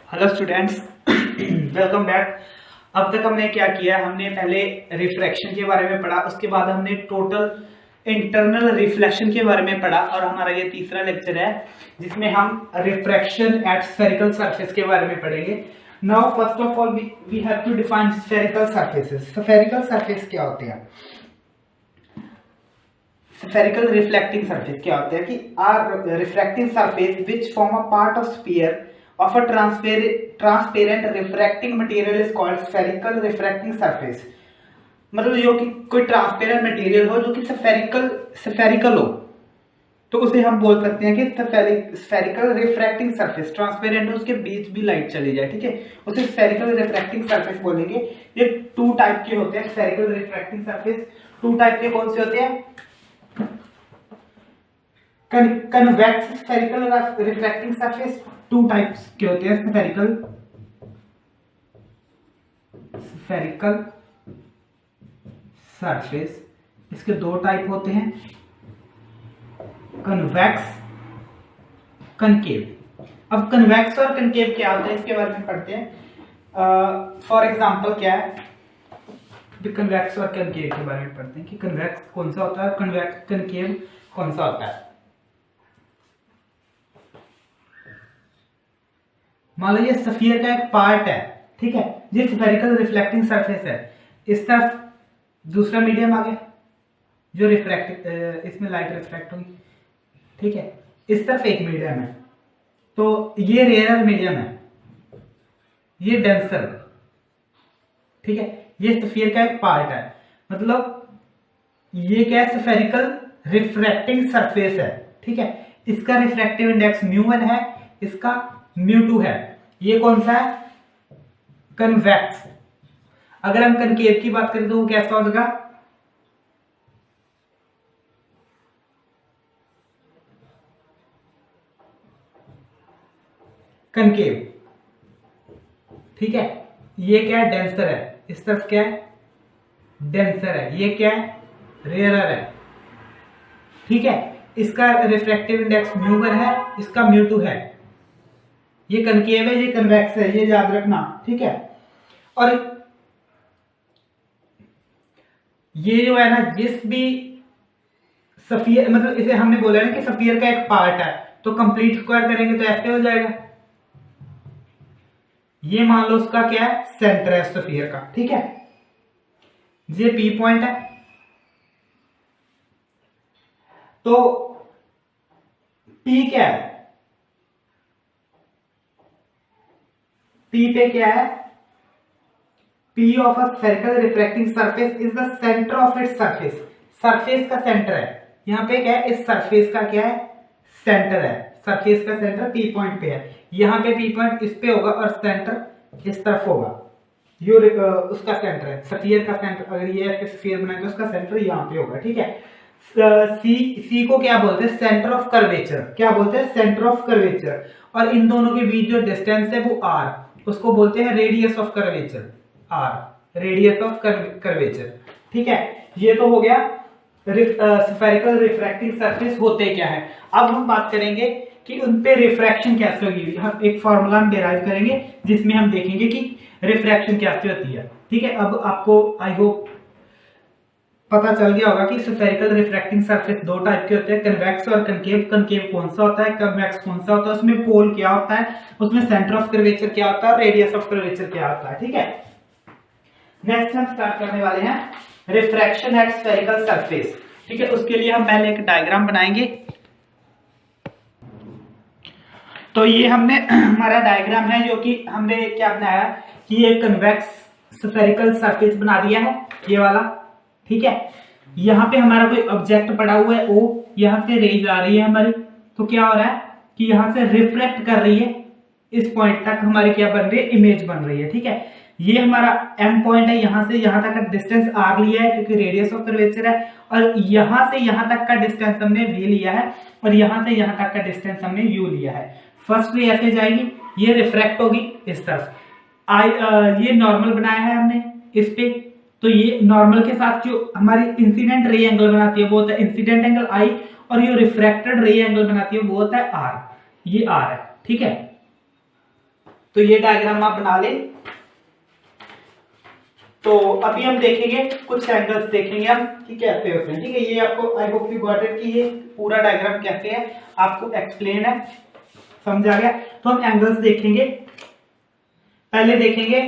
Hello students, welcome back. अब तक हमने क्या किया, हमने पहले रिफ्रैक्शन के बारे में पढ़ा, उसके बाद हमने टोटल इंटरनल रिफ्लेक्शन के बारे में पढ़ा और हमारा ये तीसरा लेक्चर है जिसमें हम रिफ्रैक्शन एट स्फेरिकल सरफेस के बारे में पढ़ेंगे। Now first of all we have to define spherical surfaces. Spherical surface क्या होते हैं? स्फेरिकल रिफ्लेक्टिंग सरफेस क्या होते हैं कि are refracting surface which form a part of sphere of a transparent refracting material is called spherical refracting surface। मतलब जो कि कोई ट्रांसपेरेंट मटेरियल हो जो कि स्फेरिकल हो तो उसे हम बोल सकते हैं कि स्फेरिकल रिफ्रैक्टिंग सरफेस। ट्रांसपेरेंट हो, उसके बीच भी लाइट चली जाए, ठीक है, उसे स्फेरिकल रिफ्रैक्टिंग सरफेस बोलेंगे। ये टू टाइप के होते हैं spherical refracting surface. Two type के कौन से होते हैं? Convex spherical refracting surface, two types के होते हैं स्फेरिकल सरफेस। इसके दो टाइप होते हैं, कन्वेक्स, कनकेव। अब कन्वेक्स और कनकेव क्या होता है इसके बारे में पढ़ते हैं। फॉर एग्जांपल क्या है, कन्वेक्स और कनकेव के बारे में पढ़ते हैं कि कन्वेक्स कौन सा होता है, कनकेव कौन सा होता है। मान लो ये स्फीयर का एक पार्ट है, ठीक है, ये स्फेरिकल रिफ्लेक्टिंग सरफेस है। इस तरफ दूसरा मीडियम आ गया जो रिफ्रैक्ट, इसमें लाइट रिफ्रैक्ट होगी, ठीक है। इस तरफ एक मीडियम है, तो ये रेयर मीडियम है, ये डेंसर, ठीक है। ये स्फीयर का एक पार्ट है, मतलब ये क्या है, स्फेरिकल रिफ्रैक्टिंग सरफेस है, ठीक है। इसका रिफ्रैक्टिव इंडेक्स μ1 है, इसका μ2 है। ये कौन सा है? कन्वेक्स। अगर हम कनकेव की बात करें तो वो कैसा होगा? कनकेव, ठीक है। ये क्या है? डेंसर है। इस तरफ क्या है? डेंसर है। ये क्या है? रेयरर है, ठीक है। इसका रिफ्रैक्टिव इंडेक्स μ1 है, इसका μ2 है। ये कनकेव है, ये कन्वेक्स है, ये याद रखना, ठीक है। और ये जो है ना, जिस भी सफियर, मतलब इसे हमने बोला ना कि सफियर का एक पार्ट है, तो कंप्लीट स्क्वायर करेंगे तो ऐसे हो जाएगा। ये मान लो उसका क्या है? सेंटर है सफियर का, ठीक है। ये पी पॉइंट है, तो पी क्या है? पी पे क्या है? P of a spherical refracting surface is the center of its surface। Surface का सेंटर है। यहाँ पे क्या है? इस सरफेस का क्या है? सेंटर है। सरफेस का सेंटर P पॉइंट पे है। यहाँ पे P पॉइंट इस पे होगा और सेंटर इस तरफ होगा। ये उसका सेंटर है, स्फीयर का सेंटर। अगर ये ऐसे स्फीयर बनाए तो उसका सेंटर यहाँ पे होगा, ठीक है। सी को क्या बोलते हैं? Centre of curvature. क्या बोलते हैं? Centre of curvature. और इन दोनों के बीच जो डिस्टेंस है वो r, उसको बोलते हैं radius of curvature. R radius of curvature, ठीक है। ये तो हो गया स्फेरिकल रिफ्रैक्टिंग सरफेस होते क्या है। अब हम बात करेंगे कि उन पे रिफ्रैक्शन कैसे होगी। हम एक फॉर्मूला हम डिराइव करेंगे जिसमें हम देखेंगे कि रिफ्रैक्शन कैसे होती है, ठीक है। अब आपको आई होप पता चल गया होगा कि स्फेरिकल रिफ्रैक्टिंग सरफेस दो टाइप के होते हैं, कन्वेक्स और कनकेव। कनकेव कौन सा होता है, कन्वेक्स कौन सा होता है, उसमें पोल क्या होता है, उसमें सेंटर ऑफ कर्वेचर क्या होता है, रेडियस ऑफ कर्वेचर क्या होता है, ठीक है। नेक्स्ट हम स्टार्ट करने वाले हैं रिफ्रैक्शन एट स्फेरिकल सरफेस, ठीक है। उसके लिए हम पहले एक डायग्राम बनाएंगे। तो ये हमने हमारा डायग्राम है जो कि हमने क्या बनाया कि ये कन्वेक्स स्फेरिकल सरफेस बना दिया है, ये वाला, ठीक है। यहाँ पे हमारा कोई ऑब्जेक्ट पड़ा हुआ है O, यहाँ से रेज आ रही है हमारी, तो क्या हो रहा है कि यहाँ से रिफ्लेक्ट कर रही है, इस पॉइंट तक हमारी क्या बन रही है? इमेज बन रही है, ठीक है। ये हमारा M पॉइंट है, यहाँ से यहाँ तक का डिस्टेंस R लिया है क्योंकि रेडियस ऑफ कर्वेचर है, और यहाँ से यहाँ तक का डिस्टेंस हमने V लिया है, और यहाँ से यहाँ तक का डिस्टेंस हमने U लिया है। फर्स्ट रे ऐसे जाएगी, ये रिफ्रैक्ट होगी इस तरफ। ये नॉर्मल बनाया है हमने इस पे, तो ये नॉर्मल के साथ जो हमारी इंसिडेंट रे एंगल बनाती है वो होता है इंसिडेंट एंगल I, और ये रिफ्रैक्टेड रे एंगल बनाती है वो होता है R। ये R है, ठीक है। तो ये डायग्राम आप बना लें। तो अभी हम देखेंगे कुछ एंगल्स देखेंगे हम कि कैसे होते हैं। ठीक है, ये आपको I hope you got it कि ये पूरा डायग्राम कैसे है आपको एक्सप्लेन है, समझ आ गया। तो हम एंगल्स देखेंगे। पहले देखेंगे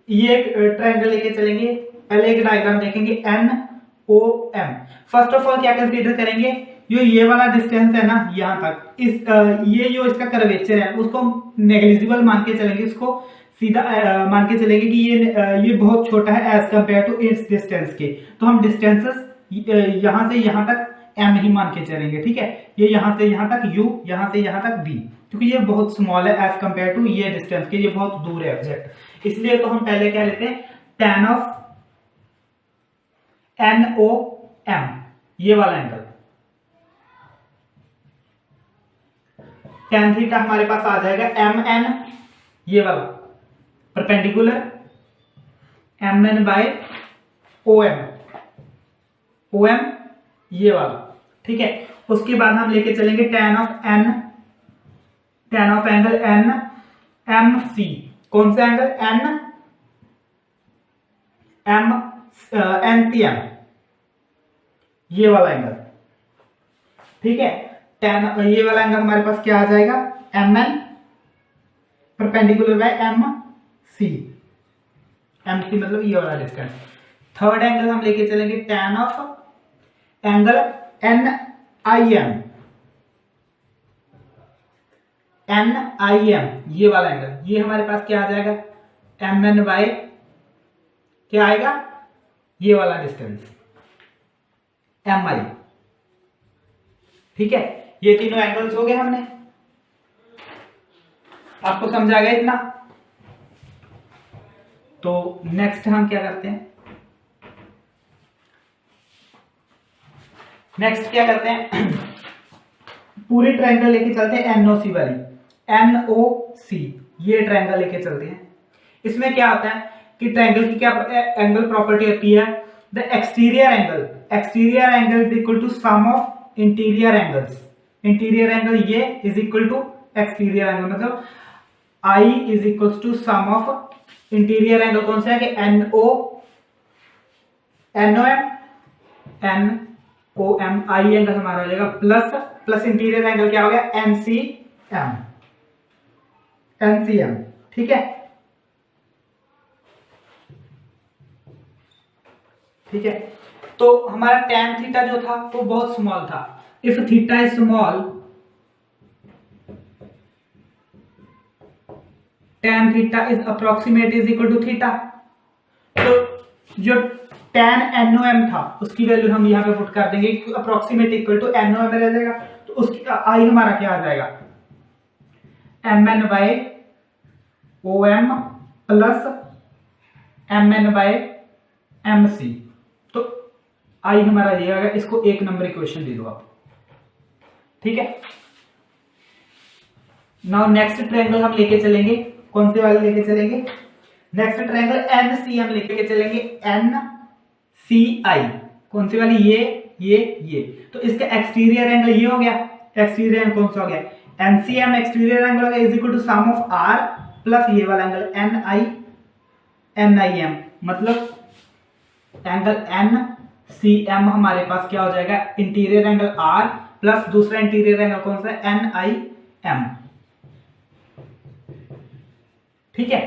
ये एक ट्रायंगल लेके चलेंगे। पहले एक डायग्राम देखेंगे N O M. First of all क्या कंसीडर करेंगे, ये वाला डिस्टेंस है ना यहाँ तक, ये जो इसका कर्वेचर है उसको नेग्लिजिबल मान के चलेंगे, इसको सीधा मान के चलेंगे कि ये बहुत छोटा है as compare to its distance के। तो हम डिस्टेंसेस यहां से यहां तक एम ही मान के चलेंगे। ठीक है, ये यहां से यहां तक यू, यहां से यहां तक बी, क्योंकि ये बहुत स्मॉल है एज कंपेयर टू ये डिस्टेंस के, ये बहुत दूर है ऑब्जेक्ट। इसलिए तो हम पहले क्या लेते हैं, tan of N O M, ये वाला एंगल tan थीटा हमारे पास आ जाएगा एम एन, ये वाला perpendicular M N by O M, O M ये वाला। ठीक है, उसके बाद हम लेके चलेंगे tan of N, tan of angle N M C. कौन सा angle, N M N C M, ये वाला एंगल। ठीक है, tan ये वाला एंगल हमारे पास क्या आ जाएगा, M N perpendicular by M C, M C मतलब ये वाला डिस्टेंस। थर्ड एंगल हम लेके चलेंगे tan of angle N I M, N I M ये वाला एंगल, ये हमारे पास क्या आ जाएगा, एम एन बाय क्या आएगा, ये वाला डिस्टेंस एम आई। ठीक है, ये तीनों एंगल्स हो गए हमने, आपको समझ आ गया इतना। तो नेक्स्ट हम क्या करते हैं, नेक्स्ट क्या करते हैं पूरी ट्रायंगल लेके चलते हैं एनओसी वाली, एनओसी ये ट्रायंगल लेके चलते हैं। इसमें क्या होता है कि ट्रायंगल की क्या एंगल प्रॉपर्टी होती है, the exterior angle is equal to sum of interior angles. Interior angle ये is equal to exterior angle, मतलब I is equal to sum of interior angle. कौन सा है कि N O M, N O M, I angle हमारा हो जाएगा plus interior angle क्या हो गया, एनसीएम, एनसीएम। ठीक है, ठीक है। तो हमारा tan थीटा जो था वो बहुत स्मॉल था। If theta is small, tan theta is approximate is equal to theta. तो जो tan NOM था उसकी वैल्यू हम यहाँ पे पुट कर देंगे, अप्रोक्सीमेट इक्वल टू NOM रह जाएगा। तो उसकी आई हमारा क्या आ जाएगा, MN by OM plus MN by MC। तो आई हमारा ये आएगा, इसको एक नंबर इक्वेशन दे दो आप। ठीक है, नाउ नेक्स्ट ट्रायंगल हम लेके चलेंगे, कौन से वाले लेके चलेंगे, नेक्स्ट ट्रायंगल NCM लेके चलेंगे, NCI। कौन सी वाली, ये। तो इसका एक्सटीरियर एंगल ये हो गया, एक्सटीरियर एंगल कौन सा हो गया, NCM एक्सटीरियर एंगल हो गया is equal to sum of R plus ये वाला एंगल NIM, मतलब एंगल NCM हमारे पास क्या हो जाएगा, इंटीरियर एंगल R प्लस दूसरा इंटीरियर एंगल कौन सा है, NIM। ठीक है,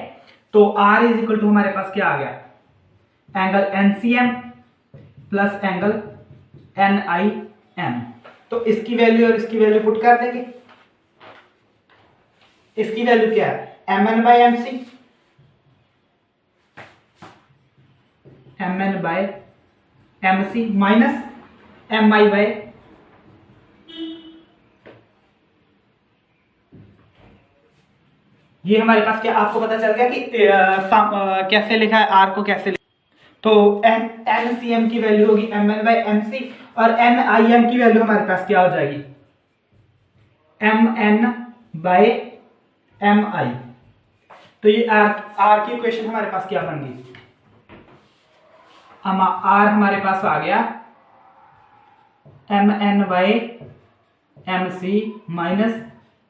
तो R इज इक्वल टू हमारे पास क्या आ गया, angle NCM plus angle NIM। तो इसकी वैल्यू और इसकी वैल्यू पुट कर देंगे। इसकी वैल्यू क्या है, MN by MC, MN by MC minus MI by ये हमारे पास क्या, आपको पता चल गया कि कैसे लिखा है, R को कैसे लिखा। तो NCM की वैल्यू होगी MN बाय MC और NIM की वैल्यू हमारे पास क्या हो जाएगी, MN बाय MI। तो ये R की इक्वेशन हमारे पास क्या बन गई, R हमारे पास आ गया MN by MC minus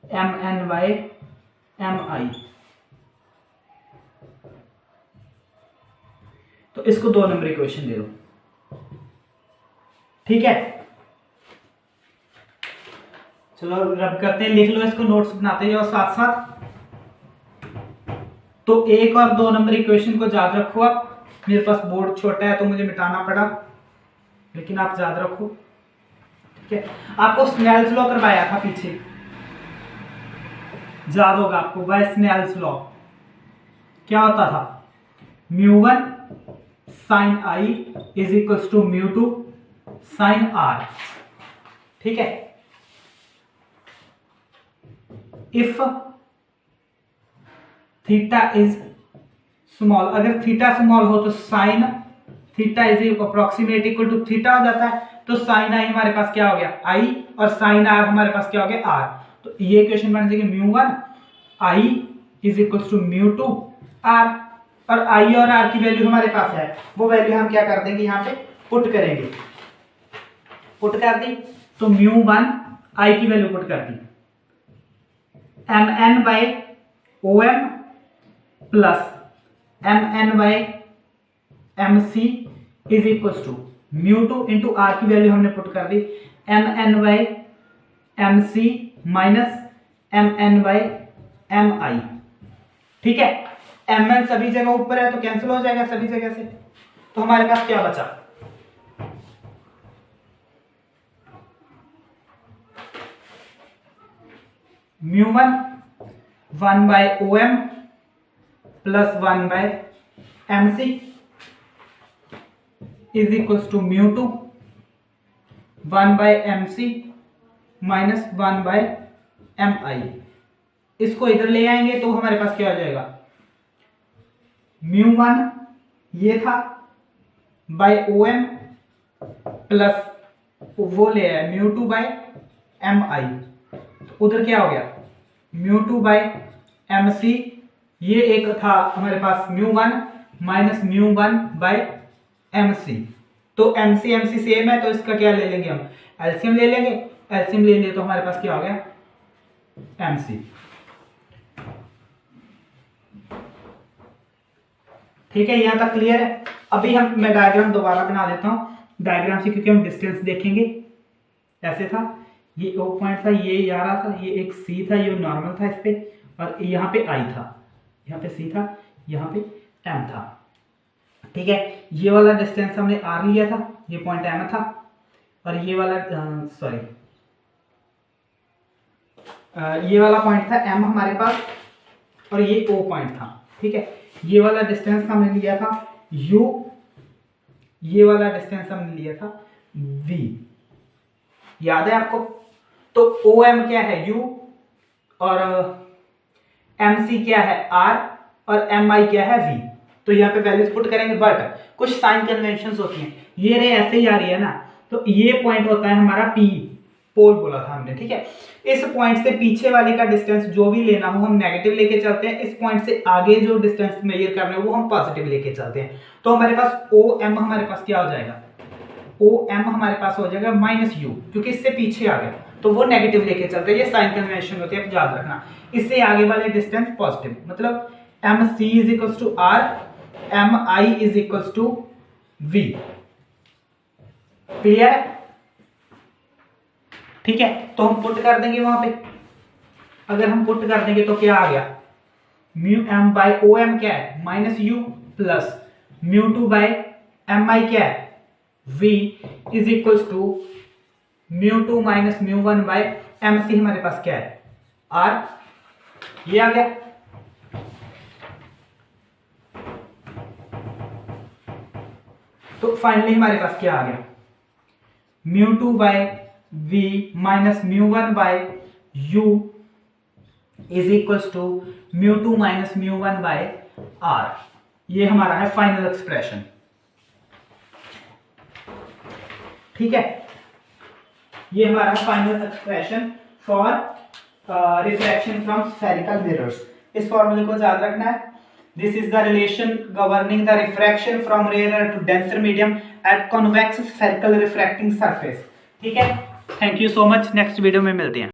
MN by MI। तो इसको 2 नंबर इक्वेशन दे दो। ठीक है, चलो रब करते हैं, लिख लो इसको, नोट्स बनाते जाओ साथ साथ। तो 1 और 2 नंबर इक्वेशन को याद रखो। आप, मेरे पास बोर्ड छोटा है तो मुझे मिटाना पड़ा, लेकिन आप याद रखो। ठीक है, आपको स्नेल्स लॉ करवाया था पीछे, याद होगा आपको, बाय स्नेल्स लॉ क्या होता था, μ1 sin i is equal to μ2 sin r। ठीक है, इफ थीटा इज स्मॉल, अगर थीटा स्मॉल हो तो sine theta is approximate equal to theta हो जाता है। तो साइन आई हमारे पास क्या हो गया, आई, और साइन आर हमारे पास क्या हो गया, आर। तो ये इक्वेशन बन जाएगी μ1 आई इज इक्वल टू μ2 आर, और आई और आर की वैल्यू हमारे पास है, वो वैल्यू हम क्या कर देंगे, यहाँ पे पुट करेंगे। पुट कर दी तो μ1 आई की वैल्यू पुट कर दी, mn by om plus mn by mc is equal to μ2 into R की वैल्यू हमने पुट कर दी, mn by mc minus mn by mi। ठीक है, mn सभी जगह ऊपर है तो कैंसिल हो जाएगा सभी जगह से, तो हमारे पास क्या बचा, μ1 1 by om plus 1 by mc is equal to μ2 1 by mc minus 1 by mi। इसको इधर ले आएंगे तो हमारे पास क्या हो जाएगा, μ1 ये था बाय om प्लस वो ले आया μ2 बाय mi, तो उधर क्या हो गया μ2 बाय mc, ये एक था हमारे पास μ1 माइनस μ1 बाय mc। तो mc mc सेम है तो इसका क्या ले लेंगे, हम एलसीएम ले लेंगे, एलसीएम ले लिए तो हमारे पास क्या हो गया mc। ठीक है, यहां तक क्लियर है। अभी मैं डायग्राम दोबारा बना देता हूं डायग्राम से, क्योंकि हम डिस्टेंस देखेंगे। ऐसे था, ये O पॉइंट था, ये आ रहा था, ये एक C था, ये नॉर्मल था इस पे, और यहाँ पे I था, यहाँ पे C था, यहाँ पे M था। ठीक है, ये वाला डिस्टेंस हमने R लिया था, ये पॉइंट M था, और ये वाला ये वाला पॉइंट था M हमारे पास, और ये O पॉइंट था। ठीक है, ये वाला डिस्टेंस हमने लिया था U, ये वाला डिस्टेंस हमने लिया था V, याद है आपको। तो OM क्या है U, और MC क्या है R, और MI क्या है V। तो यहाँ पे वैल्यूज पुट करेंगे, बट कुछ साइन कन्वेंशंस होती हैं, ये रे ऐसे ही आ रही है ना, तो ये पॉइंट होता है हमारा P, पोल बोला था हमने। ठीक है, इस पॉइंट से पीछे वाले का डिस्टेंस जो भी लेना हो हम नेगेटिव लेके चलते हैं, इस पॉइंट से आगे जो डिस्टेंस मेजर कर रहे हो वो हम पॉजिटिव लेके चलते हैं। तो हमारे पास OM हमारे पास क्या हो जाएगा, OM हमारे पास हो जाएगा माइनस U, क्योंकि इससे पीछे आ गया तो वो नेगेटिव लेके चलते हैं, ये साइन कन्वेंशन होती है, आप याद रखना। इससे आगे वाले डिस्टेंस पॉजिटिव, मतलब MC is equal to R, MI is equal to V। Clear है? ठीक है, तो हम पुट कर देंगे वहां पे। अगर हम पुट कर देंगे तो क्या आ गया, μm बाय OM क्या है, minus U, plus μ2 by MI क्या है, V, is equal to μ2 minus μ1 by MC हमारे पास क्या है, R। ये आ गया। तो फाइनली हमारे पास क्या आ गया, μ2 by V minus μ1 by U is equal to μ2 minus μ1 by R। ये हमारा है फाइनल एक्सप्रेशन। ठीक है, ये हमारा final expression for reflection from spherical mirrors. इस फॉर्मूले को याद रखना है। This is the relation governing the refraction from rare to denser medium at convex spherical refracting surface. ठीक है, thank you so much. Next video में मिलते हैं।